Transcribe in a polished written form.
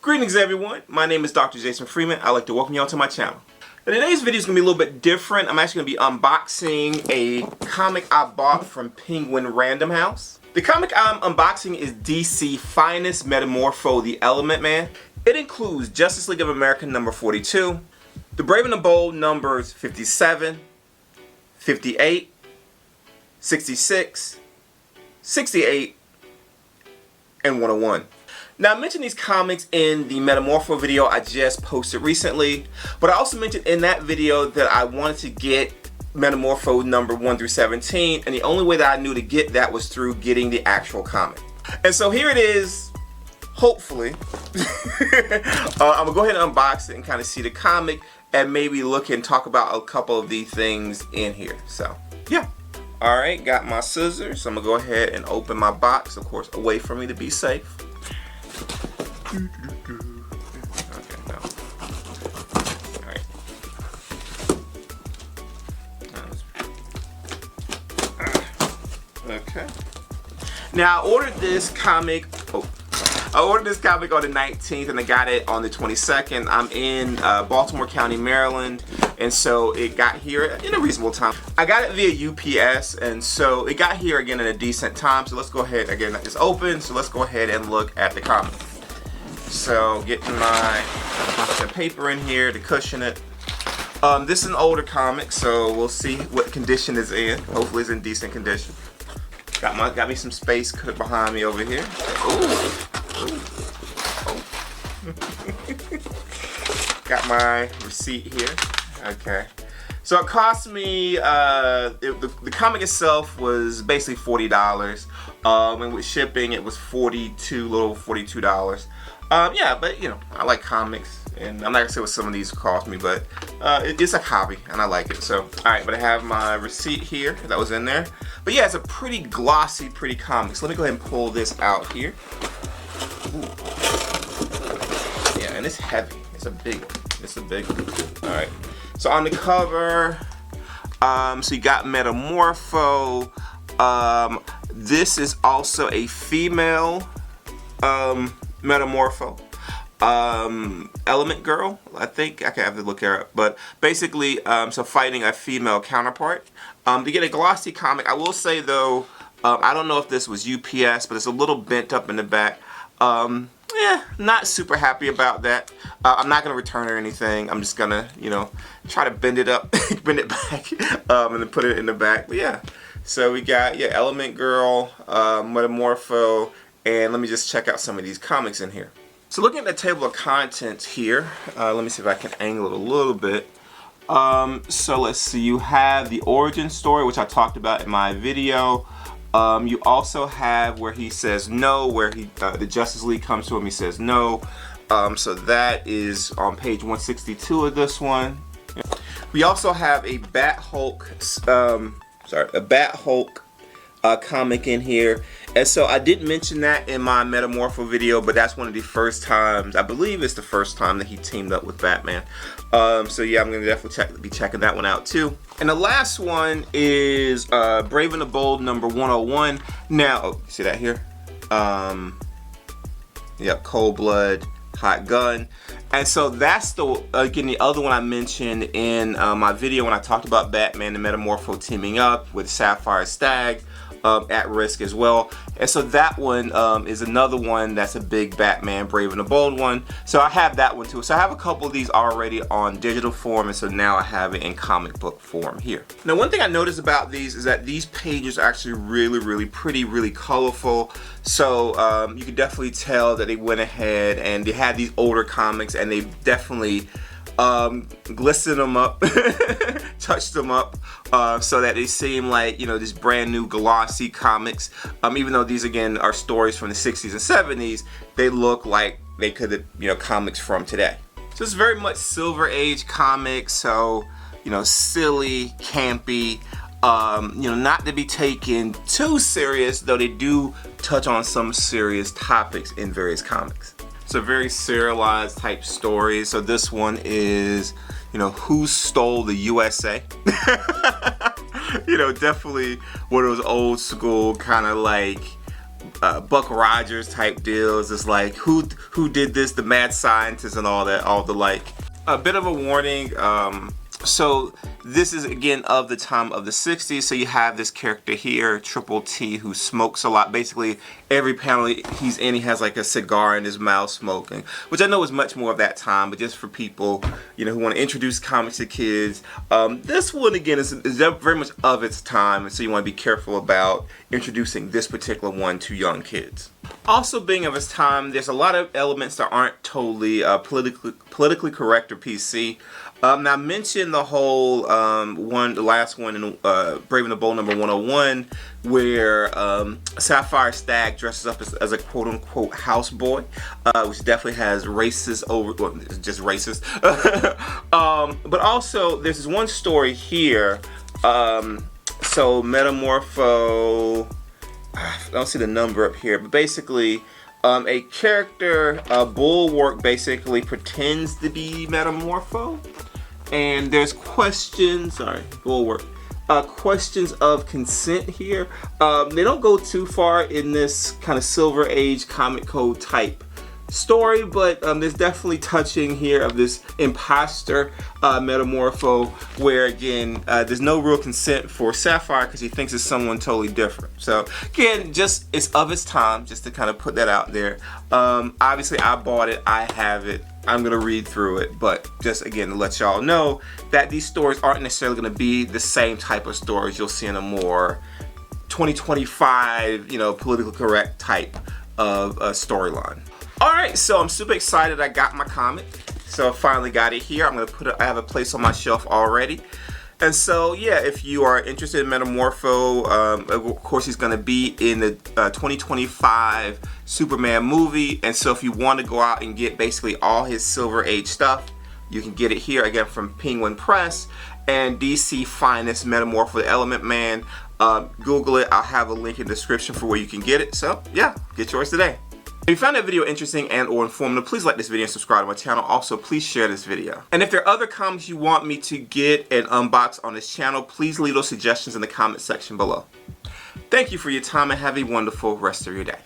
Greetings everyone, my name is Dr. Jason Freeman. I'd like to welcome you all to my channel. Now, today's video is going to be a little bit different. I'm actually going to be unboxing a comic I bought from Penguin Random House. The comic I'm unboxing is DC Finest Metamorpho the Element Man. It includes Justice League of America number 42, The Brave and the Bold numbers 57, 58, 66, 68, and 101. Now, I mentioned these comics in the Metamorpho video I just posted recently, but I also mentioned in that video that I wanted to get Metamorpho number 1 through 17, and the only way that I knew to get that was through getting the actual comic. And so here it is, hopefully. I'm gonna go ahead and unbox it and kind of see the comic and maybe look and talk about a couple of the things in here. So, yeah. Alright, got my scissors. So I'm gonna go ahead and open my box, of course, away from me to be safe. Okay, no. Alright. Okay. Now I ordered this comic. I ordered this comic on the 19th and I got it on the 22nd. I'm in Baltimore County, Maryland, and so it got here in a reasonable time. I got it via UPS, and so it got here again in a decent time. So let's go ahead, again, it's open, so let's go ahead and look at the comic. So getting my paper in here to cushion it. This is an older comic, so we'll see what condition it's in. Hopefully it's in decent condition. Got me some space cut behind me over here. Ooh. Got my receipt here. Okay. So it cost me, the comic itself was basically $40. And with shipping it was $42. Yeah, but you know, I like comics, and I'm not gonna say what some of these cost me, but it's a hobby, and I like it. So, alright, but I have my receipt here that was in there. But yeah, it's a pretty glossy, pretty comic. So let me go ahead and pull this out here. Ooh. Yeah, and it's heavy. It's a big one. It's a big one. Alright. So on the cover, so you got Metamorpho. This is also a female Metamorpho. Element Girl, I think. I have to look her up. But basically, so fighting a female counterpart. To get a glossy comic, I will say though, I don't know if this was UPS, but it's a little bent up in the back. Yeah, not super happy about that. I'm not going to return or anything. I'm just going to, you know, try to bend it up, bend it back, and then put it in the back. But yeah, so we got, yeah, Element Girl, Metamorpho, and let me just check out some of these comics in here. So looking at the table of contents here, let me see if I can angle it a little bit. So let's see, you have the origin story, which I talked about in my video. You also have where he says no, where the Justice League comes to him, he says no. So that is on page 162 of this one. We also have a Bat-Hulk, comic in here. And so I didn't mention that in my Metamorpho video, but that's one of the first times, I believe it's the first time that he teamed up with Batman. So yeah, I'm going to definitely be checking that one out too. And the last one is Brave and the Bold number 101. Now, oh, see that here? Yep, Cold Blood, Hot Gun. And so that's the, again, the other one I mentioned in my video when I talked about Batman and Metamorpho teaming up with Sapphire Stag. At risk as well, and so that one is another one that's a big Batman Brave and the Bold one. So I have that one too. So I have a couple of these already on digital form, and so now I have it in comic book form here. Now, one thing I noticed about these is that these pages are actually really pretty, really colorful. So you can definitely tell that they went ahead and they had these older comics, and they definitely glistened them up, touched them up, so that they seem like, you know, these brand new glossy comics. Even though these again are stories from the 60s and 70s, they look like they could have, you know, comics from today. So it's very much Silver Age comics, so, you know, silly, campy, you know, not to be taken too serious, though they do touch on some serious topics in various comics. So very serialized type stories. So this one is, you know, Who Stole the USA? You know, definitely one of those old school kind of like Buck Rogers type deals. It's like who did this, the mad scientist and all that, all the like. A bit of a warning. So this is again of the time of the 60s, so you have this character here, Triple T, who smokes a lot. Basically every panel he's in, he has like a cigar in his mouth smoking, which I know is much more of that time, but just for people, you know, who want to introduce comics to kids, this one again is very much of its time, and so you want to be careful about introducing this particular one to young kids. Also being of its time, there's a lot of elements that aren't totally politically correct or PC. Now I mentioned the whole the last one in Brave and the Bold number 101, where Sapphire Stagg dresses up as a quote-unquote houseboy, which definitely has racist just racist. But also there's this one story here. So Metamorpho, I don't see the number up here, but basically a character, Bulwark, basically pretends to be Metamorpho, and there's questions, Bulwark, questions of consent here. They don't go too far in this kind of Silver Age comic code type story, but there's definitely touching here of this imposter Metamorpho, where again there's no real consent for Sapphire because he thinks it's someone totally different. So again, just it's of its time, just to kind of put that out there. Obviously I bought it, I have it, I'm gonna read through it, but just again to let y'all know that these stories aren't necessarily gonna be the same type of stories you'll see in a more 2025, you know, politically correct type of storyline. Alright, so I'm super excited I got my comic. So I finally got it here. I'm gonna put it, I have a place on my shelf already. And so yeah, if you are interested in Metamorpho, of course he's gonna be in the 2025 Superman movie. And so if you want to go out and get basically all his Silver Age stuff, you can get it here again from Penguin Press and DC Finest Metamorpho the Element Man. Google it, I'll have a link in the description for where you can get it. So yeah, get yours today. If you found that video interesting and or informative, please like this video and subscribe to my channel. Also, please share this video. And if there are other comics you want me to get and unbox on this channel, please leave those suggestions in the comment section below. Thank you for your time and have a wonderful rest of your day.